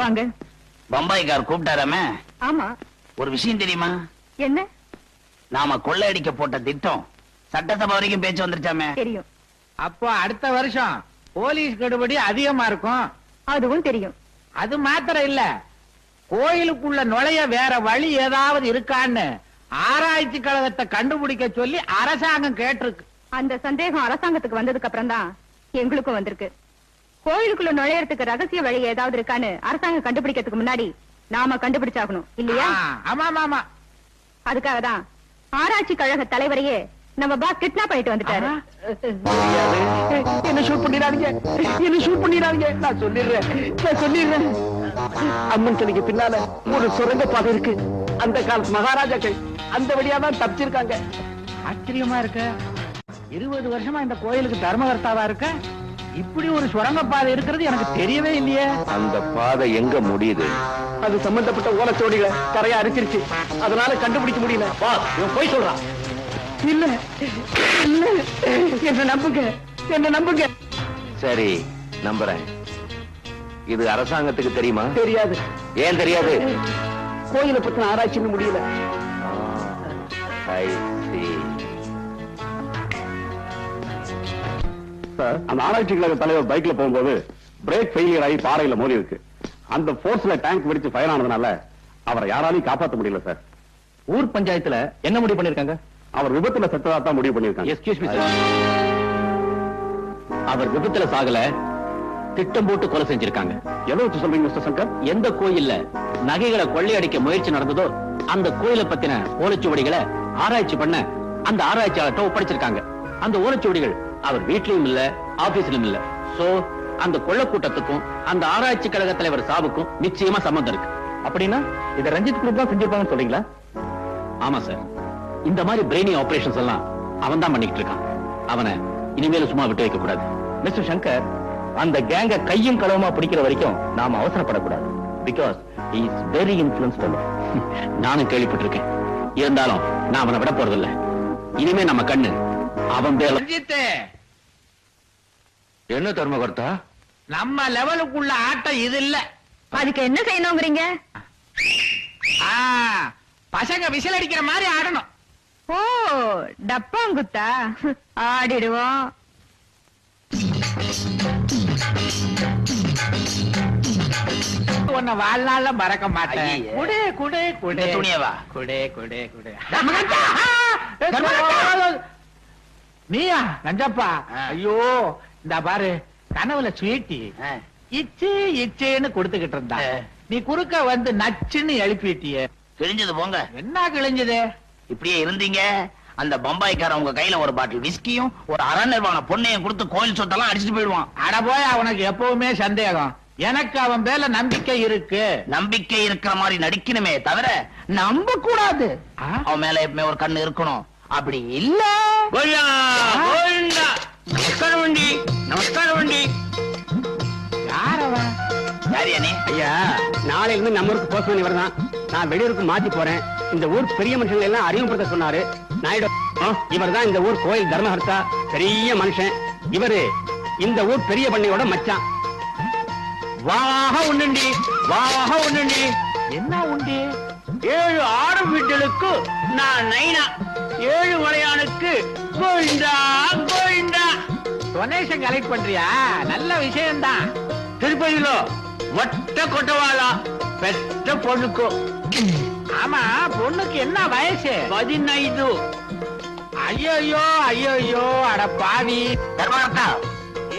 வாங்க. பம்பாய்க்கார் கூப்பிட்டாராமே? ஆமா. ஒரு விஷயம் தெரியுமா? என்ன? நாம கொள்ளையடிக்க போட்ட திட்டம் சட்டசபை வரைக்கும் பேச்சு வந்துருச்சாமே? தெரியும். அப்போ அடுத்த வருஷம் போலீஸ் கெடுபடி அதிகமா இருக்கும். அதுவும் தெரியும். அது மாத்திரம் இல்ல, கோயிலுக்குள்ள நுழைய வேற வழி ஏதாவது இருக்கான்னு ஆராய்ச்சி கழகத்தை கண்டுபிடிக்க சொல்லி அரசாங்கம் கேட்டிருக்கு. அந்த சந்தேகம் அரசாங்கத்துக்கு வந்ததுக்கு அப்புறம் தான் எங்களுக்கும் வந்திருக்கு. கோயிலுக்குள்ள நுழையறதுக்கு ரகசிய வழி ஏதாவது இருக்கான்னு அரசாங்கம் கண்டுபிடிக்கிறதுக்கு முன்னாடி நாம கண்டுபிடிச்சாகணும் இல்லையா? ஆமா ஆமா. அதுக்காக தான் ஆராய்ச்சி கழக தலைவரையே நம்ம பாஸ் கிட்னாப் பண்ணிட்டு வந்துட்டாரு. என்ன ஷூட் பண்ணிடாதீங்க, என்ன ஷூட் பண்ணிடாதீங்க. நான் சொல்லிடுறேன். அம்மன் சிலைக்கு பின்னால ஒரு சுரங்க பாதை இருக்கு. அந்த காலத்து மகாராஜாக்கள் அந்த வழியா தான் தப்பிச்சிருக்காங்க. ஆச்சரியமா இருக்க. 20 வருஷமா இந்த கோயிலுக்கு தர்மகர்த்தாவா இருக்க, இப்படி ஒரு சுரங்கப்பாதை இருக்கிறது எனக்கு தெரியவே இல்லையே. அந்த பாதை எங்க முடியுது? அது சம்பந்தப்பட்ட ஓலைச்சுவடிகளை கரையா அரிச்சிருச்சு. அதனால கண்டுபிடிக்க முடியல. இவன் போய் சொல்றான். இல்ல இல்ல, என்ன நம்புங்க. சரி, நம்புறேன். இது அரசாங்கத்துக்கு தெரியுமா? தெரியாது. ஏன் தெரியாது? கோயிலை பத்தின ஆராய்ச்சின்னு முடியல. அந்த ஆராய்ச்சி கழக தலைவர் பைக்ல போகும்போது பிரேக் ஃபெயிலியர் ஆகி பாறையில மோதி இருக்கு. அந்த போர்ஸ்ல டேங்க் வெடிச்சு ஃபயர் ஆனதுனால அவரை யாராலையும் காப்பாற்ற முடியல சார். ஊர் பஞ்சாயத்துல என்ன முடிவு பண்ணிருக்காங்க? அவர் விபத்துல செத்ததா தான் முடிவு பண்ணிருக்காங்க. எஸ்கியூஸ் மீ சார், அவர் விபத்துல சாகல, திட்டம் போட்டு கொலை செஞ்சிருக்காங்க. எதை வச்சு சொல்றீங்க மிஸ்டர் சங்கர்? எந்த கோயில்ல நகைகளை கொள்ளையடிக்க முயற்சி நடந்ததோ அந்த கோயிலை பத்தின ஓலைச்சுவடிகளை ஆராய்ச்சி பண்ண அந்த ஆராய்ச்சியாளர்கிட்ட ஒப்படைச்சிருக்காங்க. அந்த ஓலைச்சுவடிகள் அவர் வீட்லயும் இல்ல, ஆபீஸ்லயும் இல்ல. சோ அந்த கொள்ளை கூட்டத்துக்கும் அந்த ஆராய்ச்சி கழக தலைவர் சாவுக்கும் நிச்சயமா சம்பந்தம் இருக்கு. அப்படின்னா இதை ரஞ்சித் குரூப் தான் செஞ்சிருப்பாங்கன்னு சொல்றீங்களா? ஆமா சார், இந்த மாதிரி பிரெயினி ஆபரேஷன்ஸ் எல்லாம் அவன் தான் பண்ணிட்டு இருக்கான். அவனை இனிமேல சும்மா விட்டு வைக்க கூடாது. மிஸ்டர் சங்கர், அந்த கேங்க கையும் களவுமா பிடிக்கிற வரைக்கும் நாம அவசரப்படக்கூடாது. Because he is very influenced. நானும் கேள்விப்பட்டிருக்கேன். இருந்தாலும் நான் அவனை விட போறதில்லை. இனிமே நம்ம கண்ணு அவன் பேர்ல. என்ன தர்மகர்த்தா, நம்ம லெவலுக்குள்ள ஆட்டம் இது இல்ல. அதுக்கு என்ன செய்யணுங்கிறீங்க? பசங்க விசில் அடிக்கிற மாதிரி ஆடணும். ஓ, டப்பாங்குத்தா ஆடிடுவோம். உன்னை வாழ்நாள்ல மறக்க மாட்டேன். ஐயே. குடு குடு குடு துணியவா? குடு குடு குடு. நீயா நஞ்சப்பா? ஐயோ, இந்த பாரு, கனவுல ஸ்வீட்டி இச்சு இச்சேன்னு கொடுத்துக்கிட்டு இருந்தா, நீ குறுக்க வந்து நச்சுன்னு எழுப்பிட்டியே. கிழிஞ்சது போங்க. என்ன கிழிஞ்சது? இப்படியே இருந்தீங்க, அந்த பம்பாய்க்கார உங்க கையில ஒரு பாட்டில் விஸ்கியும் ஒரு அறநிர்வாண பொண்ணையும் கொடுத்து கோயில் சொத்தெல்லாம் அடிச்சுட்டு போயிடுவான். அட போய், அவனுக்கு எப்பவுமே சந்தேகம். எனக்கு அவன் பேர்ல நம்பிக்கை இருக்கு. நம்பிக்கை இருக்கிற மாதிரி நடிக்கணுமே தவிர நம்ப கூடாது. அவன் மேல எப்பவுமே ஒரு கண்ணு இருக்கணும். அப்படி இல்ல. நமஸ்காரம் வண்டி, நமஸ்காரம் வண்டி. யார் அவன்? யாரியா நீ? ஐயா, நாளையில இருந்து நம்ம ஊருக்கு போஸ்ட் பண்ணி வரதான். நான் வெளியூருக்கு மாத்தி போறேன். இந்த ஊர் பெரிய மனுஷங்களை எல்லாம் அறிமுகப்படுத்த சொன்னாரு நாயுடு. இவர் தான் இந்த ஊர் கோயில் தர்மகர்த்தா, பெரிய மனுஷன். இவரு இந்த ஊர் பெரிய பண்ணையோட மச்சான். வாக உண்ணுண்டி, வாக உண்ணுண்டி. என்ன உண்டி? 7 ஆடு வீட்டுக்கு நான் நைனா, 7 மலையானுக்கு கோயிண்டா கோயிண்டா. டொனேஷன் கலெக்ட் பண்றியா? நல்ல விஷயம்தான். திருப்பதியில வட்ட கொட்டவாளா பெற்ற பொண்ணுக்கு. ஆமா, பொண்ணுக்கு என்ன வயசு? 15. ஐயோ ஐயோ, அட பாவி. தர்மகர்த்தா,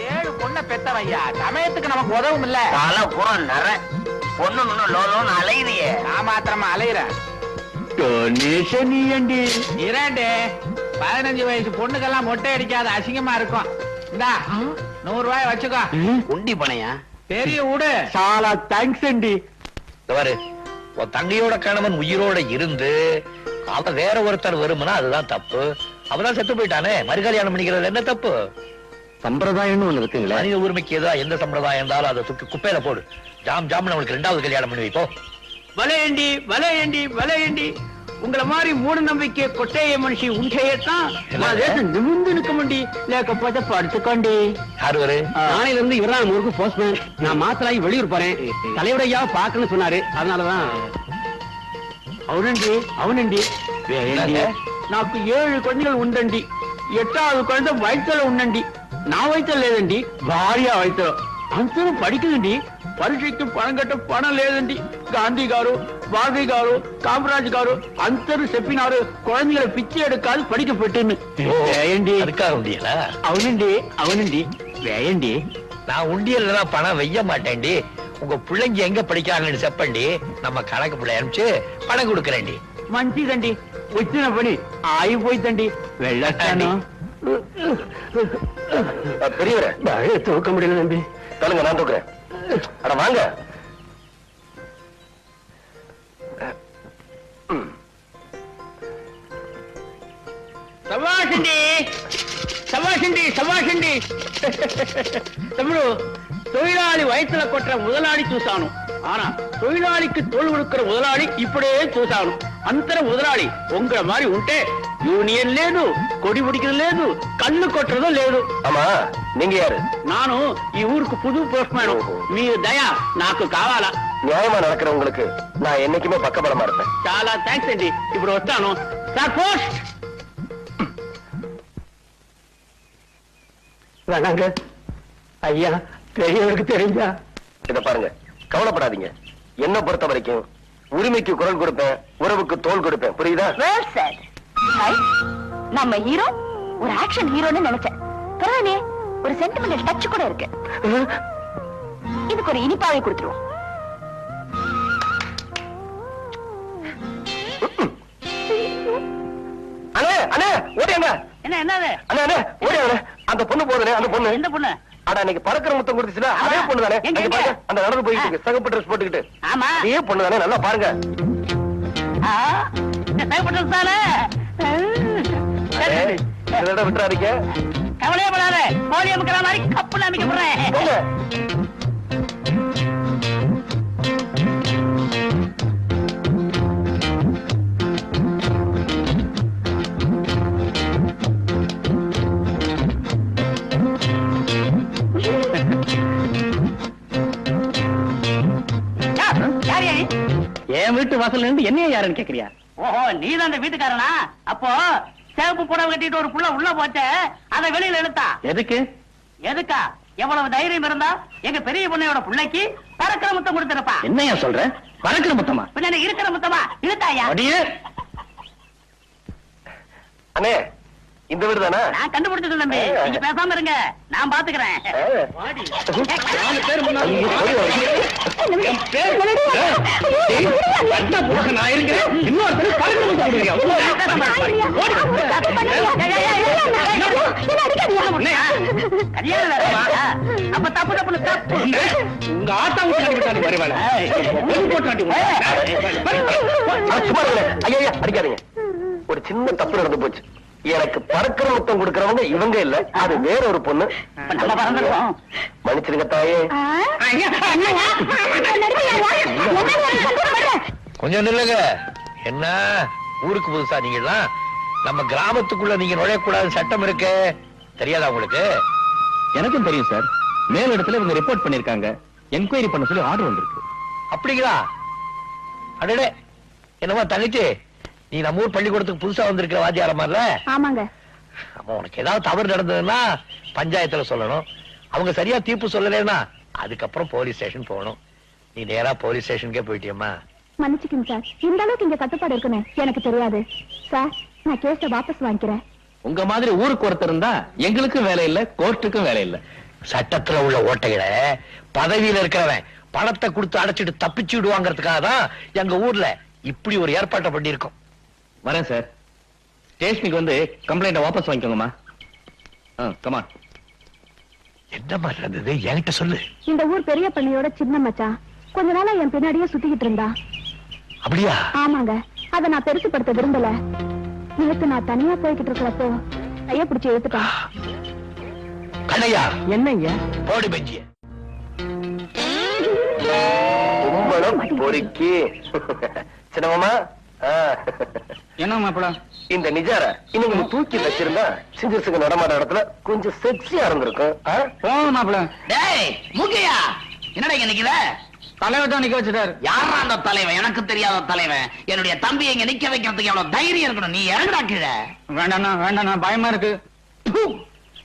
7 பொண்ணை பெத்தவையா, சமயத்துக்கு நமக்கு உதவும் இல்ல. தலை பூரா நர பொண்ணு லோலோன்னு அலையுறியே. நான் மாத்திரமா அலையிறேன். டொனேஷன் ஏண்டி? 2 15 வயசு பொண்ணுக்கெல்லாம் மொட்டை அடிக்காத, அசிங்கமா இருக்கும். இந்தா 100 ரூபாய் வச்சுக்கோ. உண்டி பணையா? பெரிய விடு. சாலா தேங்க்ஸ் அண்டி. உன் தங்கையோட கணவன் உயிரோட இருந்து அவன் வேற ஒருத்தர் வருமுன்னா அதுதான் தப்பு. அவதான் செத்து போயிட்டானே, மறுகல்யாணம் பண்ணிக்கிறது என்ன தப்பு? சம்பிரதாயம்னு ஒண்ணு இருக்குங்களா? மனித உரிமைக்கு ஏதோ எந்த சம்பிரதாயம் இருந்தாலும் அதை தூக்கி குப்பையில போடு. ஜாம் ஜாம்னு அவனுக்கு 2வது கல்யாணம் பண்ணி வைப்போ. வலையண்டி வலையண்டி வலையண்டி. உங்கள மாதிரி மூட நம்பிக்கை கொட்டைய மனுஷி உண்டையத்தான் நிமிர்ந்து நிற்க முடி లేకపోతే படுத்துக்கொண்டி. யாரு நாளையில இருந்து இவரா நம்ம ஊருக்கு போஸ்ட்மேன். நான் மாத்தலாகி வெளியூர் போறேன். தலைவரையா பாக்கணும்னு சொன்னாரு. அதனாலதான். అవునండి అవునండి నాకు 7 కొడుకులు ఉండండి. 8வது குழந்தை வயிற்றுல ఉండండి. నా వయసులో లేదండి, భార్య వయసులో. అందరూ పడికండి. పరీక్షకి పణం కట్ట పణం లేదండి. గాంధీ గారు, బాబీ గారు, కామరాజ్ గారు అందరూ చెప్పినారు குழந்தைகளை பிச்சை எடுக்காது படிக்க పెట్టింది. వేయండి. అవునండి అవునండి వేయండి. நான் உண்டியல்ல பணம் வைய மாட்டேன்டி. உங்க பிள்ளைங்க எங்க படிக்கிறாங்கன்னு செப்பண்டி, நம்ம கணக்கு பிள்ளை அனுப்பிச்சு பணம் கொடுக்கறேன்டி. మంచిదండి. వచ్చిన పని ఆగిపోయిందండి. వెళ్ళొస్తాను. பெரியவரே தூக்க முடியல நம்பி. தலுங்க, நான் தூக்குறேன். அட வாங்க. సభాషండి సభాషండి సభాషండి. తమ్ముడు, தொழிலாளி వయసుல కొట్ట முதலாளி చూశాను. ஆனா தொழிலாளிக்கு தோல் கொடுக்கிற முதலாளி இப்பడే చూశాను. అంతర முதலாளி உங்கள மாதிரி ఉంటే యూనియన్ లేదు, కొడి பிடிக்கிறது లేదు, కళ్ళు కొట్టறது లేదు. ஆமா, நீங்க யாரு? நானும் ఈ ஊருக்கு புது போஸ்ட்மேன். మీ దయ నాకు కావాలా? நியாயமா நடக்கிறவங்களுக்கு நான் என்னைக்குமே பக்கபலமா இருப்பேன். చాలా థ్యాంక్స్ అండి. ఇప్పుడు వస్తాను సార్. పోస్ట్ வேணாங்க ஐயா, பெரியவருக்கு தெரிஞ்சா. இத பாருங்க, கவலைப்படாதீங்க. என்ன பொறுத்த வரைக்கும் உரிமைக்கு குரல் கொடுப்பேன், உறவுக்கு தோல் கொடுப்பேன். புரியுதா? Well set. நம்ம ஹீரோ ஒரு ஆக்ஷன் ஹீரோன்னு நினைச்சேன். பரவாயில்லையே, ஒரு சென்டிமெண்டல் டச் கூட இருக்கு. இதுக்கு ஒரு இனிப்பாவை கொடுத்துருவோம். அண்ணே அண்ணே ஓடியாங்க. என்ன என்னது? அண்ணே அண்ணே ஓடியாங்க. அந்த பொண்ணு போதுனே, அந்த பொண்ணு. எந்த பொண்ணு? அட, அன்னைக்கு பறக்கிற முத்தம் கொடுத்துச்சுல, அதே பொண்ணு தானே. எங்க, அங்க எங்க? பாருங்க, அந்த நடந்து போயிட்டு இருக்கு, சிகப்பு ட்ரெஸ் போட்டுக்கிட்டு. ஆமா, அதே பொண்ணு தானே. நல்லா பாருங்க. இதோட விட்டுறாதீங்க. கவலையே படாத. கோழி அமைக்கிற மாதிரி கப்புன்னு அமைக்க போறேன். போங்க. என் வீட்டு வாசல்ல இருந்து என்னைய யாருன்னு கேக்குறியா? ஓஹோ, நீதான் அந்த வீட்டுக்காரனா? அப்போ சேவப்பு புடவை கட்டிட்டு ஒரு புள்ள உள்ள போச்ச, அதை வெளியில இழுத்தா எதுக்கு? எதுக்கா? எவ்வளவு தைரியம் இருந்தா எங்க பெரிய பொண்ணையோட பிள்ளைக்கு பறக்கிற முத்தம் கொடுத்திருப்பா. என்னையா சொல்ற? பறக்கிற முத்தமா? பின்ன இருக்கிற முத்தமா இழுத்தாயா? அடியே, அண்ணே, இந்த வீடு தானே? நான் கண்டுபிடிச்சது தம்பி. நீங்க பேசாம இருங்க, நான் பாத்துக்கிறேன். நான் இருக்கிறேன். இன்னொருத்தர் பறக்கிற முத்தம் கல்யாணம் வேறமா? அப்ப தப்பு தப்புன்னு தப்பு. உங்க ஆத்தா விட்டு வருவாங்க. ஐயா அடிக்காதீங்க. ஒரு சின்ன தப்பு நடந்து போச்சு. எனக்கு பறக்கிற முத்தம் கொடுக்கறவங்க இவங்க இல்ல, அது வேற ஒரு பொண்ணு. நம்ம பறந்துருக்கோம். மன்னிச்சிருங்க தாயே. கொஞ்சம் நில்லுங்க. என்ன ஊருக்கு புதுசா நீங்கலாம்? நம்ம கிராமத்துக்குள்ள நீங்க நுழையக்கூடாது சட்டம் இருக்கு, தெரியாதா உங்களுக்கு? எனக்கும் தெரியும் சார். மேல் இடத்துல இவங்க ரிப்போர்ட் பண்ணிருக்காங்க. என்கொயரி பண்ண சொல்லி ஆர்டர் வந்திருக்கு. அப்படிங்களா? அடடே, என்னமா தங்கச்சி, நீ நம்ம ஊர் பள்ளிக்கூடத்துக்கு புதுசா வந்திருக்கிற வாத்தியார மாதிரில? ஆமாங்க. அம்மா, உனக்கு ஏதாவது தவறு நடந்ததுன்னா பஞ்சாயத்துல சொல்லணும். அவங்க சரியா தீர்ப்பு சொல்லலைன்னா அதுக்கப்புறம் போலீஸ் ஸ்டேஷன் போகணும். நீ நேரா போலீஸ் ஸ்டேஷனுக்கே போயிட்டியம்மா. மன்னிச்சுக்கங்க சார், இந்த அளவுக்கு இங்க கட்டுப்பாடு இருக்குன்னு எனக்கு தெரியாது சார். நான் கேஸ வாபஸ் வாங்கிக்கிறேன். உங்க மாதிரி ஊருக்கு ஒருத்தர் இருந்தா எங்களுக்கும் வேலை இல்ல, கோர்ட்டுக்கும் வேலை இல்ல. சட்டத்துல உள்ள ஓட்டைகளை பதவியில இருக்கிறவன் பணத்தை கொடுத்து அடைச்சிட்டு தப்பிச்சு விடுவாங்கிறதுக்காக தான் எங்க ஊர்ல இப்படி ஒரு ஏற்பாட்டை பண்ணிருக்கோம். வரேன் சார். ஸ்டேஷனுக்கு வந்து கம்ப்ளைண்ட வாபஸ் வாங்கிக்கோங்கம்மா. கமான். என்ன மாதிரி இருந்தது என்கிட்ட சொல்லு. இந்த ஊர் பெரிய பண்ணையோட சின்ன மச்சான் கொஞ்ச நாளா என் பின்னாடியே சுத்திக்கிட்டு இருந்தா. அப்படியா? ஆமாங்க. அத நான் பெருசுப்படுத்த விரும்பல. நேத்து நான் தனியா போய்கிட்டு இருக்கிறப்போ கைய பிடிச்சு எடுத்துட்டேன். கண்ணையா, என்னங்க போடி பெஞ்சிய கும்பலம் பொறுக்கி. சின்னமாமா, என்ன மாப்பிள இந்த நிஜார இன்னும் தூக்கி வச்சிருந்தா சிஞ்சிருசுக்கு நடமாட இடத்துல கொஞ்சம் செக்ஸியா இருந்திருக்கும். போங்க மாப்பிள. டேய் மூக்கையா, என்னடா இங்க நிக்கிற? தலைவர் தான் நிக்க வச்சுட்டாரு. யாரா அந்த தலைவன்? எனக்கு தெரியாத தலைவன். என்னுடைய தம்பியை இங்க நிக்க வைக்கிறதுக்கு எவ்வளவு தைரியம் இருக்கணும். நீ இறங்குடா கீழே. வேண்டாண்ணா வேண்டாண்ணா, பயமா இருக்கு. ப்பு!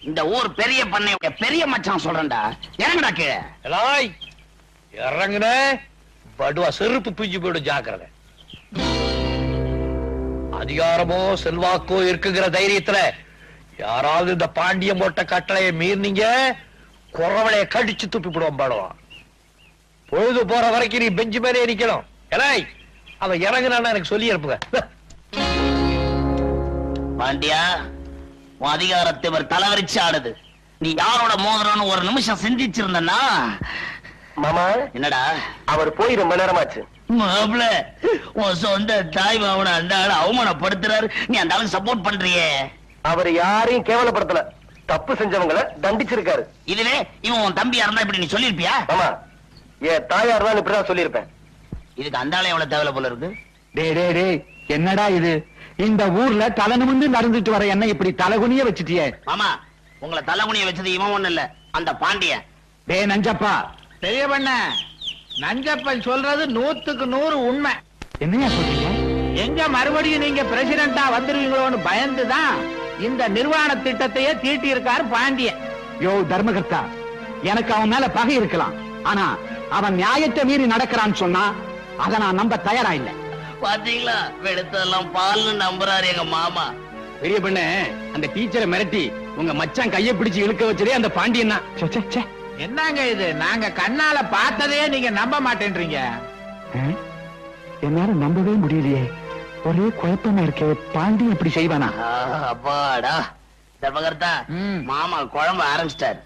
இந்த ஊர் பெரிய பண்ணை பெரிய மச்சான் சொல்றேன்டா, இறங்குடா கீழே. எலாய் இறங்குன படுவா செருப்பு பிஞ்சு போயிடும், ஜாக்கிரதை. அதிகாரமோ செல்வாக்கோ இருக்குங்கிற தைரியத்துல யாராவது இந்த பாண்டியம் போட்ட கட்டளையை மீறினீங்க, குறவளைய கடிச்சு துப்பி போடுவோம் பாடுவான். பொழுது போற வரைக்கும் நீ பெஞ்சு மேலே நிக்கணும். எலாய் அவன் இறங்குனான்னு எனக்கு சொல்லி அனுப்புங்க. பாண்டியா, உன் அதிகாரத்தை ஒரு தலைவரிச்சு ஆடுது. நீ யாரோட மோதிரம்னு ஒரு நிமிஷம் சிந்திச்சிருந்தனா. மாமா, என்னடா அவர் போய் ரொம்ப நேரமாச்சு. மாப்ள, உன் சொந்த தாய் மாவன அந்த ஆளு அவமானப்படுத்துறாரு, நீ அந்த ஆளுக்கு சப்போர்ட் பண்றியே. அவர் யாரையும் கேவலப்படுத்தல, தப்பு செஞ்சவங்களை தண்டிச்சிருக்காரு. இதுவே இவன் உன் தம்பியா இருந்தா இப்படி நீ சொல்லிருப்பியா? ஆமா, என் தாயார் தான் இப்படிதான் சொல்லியிருப்பேன். இதுக்கு அந்த ஆளு எவ்வளவு தேவை போல இருக்கு. டே என்னடா இது? இந்த ஊர்ல தலை நிமிர்ந்து நடந்துட்டு வர என்ன இப்படி தலைகுனிய வச்சுட்டியே? மாமா, உங்களை தலைகுனிய வச்சது இவன் ஒண்ணு இல்ல, அந்த பாண்டியன். டே நஞ்சப்பா, பெரிய பண்ண நஞ்சப்பன் சொல்றது 100க்கு 100 உண்மை. என்னையா சொல்றீங்க? எங்க மறுபடியும் நீங்க பிரசிடண்டா வந்துருவீங்களோன்னு பயந்துதான் இந்த நிர்வாண திட்டத்தையே தீட்டி இருக்காரு பாண்டியன். யோ தர்மகர்த்தா, எனக்கு அவன் மேல பகை இருக்கலாம், ஆனா அவன் நியாயத்தை மீறி நடக்கிறான்னு சொன்னா அதை நான் நம்ப தயாரா இல்ல. பாத்தீங்களா, வெளுத்தெல்லாம் பால்னு நம்புறாரு எங்க மாமா. பெரிய பண்ண அந்த டீச்சரை மிரட்டி உங்க மச்சான் கையை பிடிச்சு இழுக்க வச்சதே அந்த பாண்டியன் தான். என்னங்க இது? நாங்க கண்ணால பார்த்ததே நீங்க நம்ப மாட்டேன்றீங்க. என்னால நம்பவே முடியலையே, ஒரே குழப்பமா இருக்கே. பாண்டியன் இப்படி செய்வானா? அப்பாடா தர்மகர்த்தா, மாமா குழம்பு ஆரம்பிச்சிட்டாரு.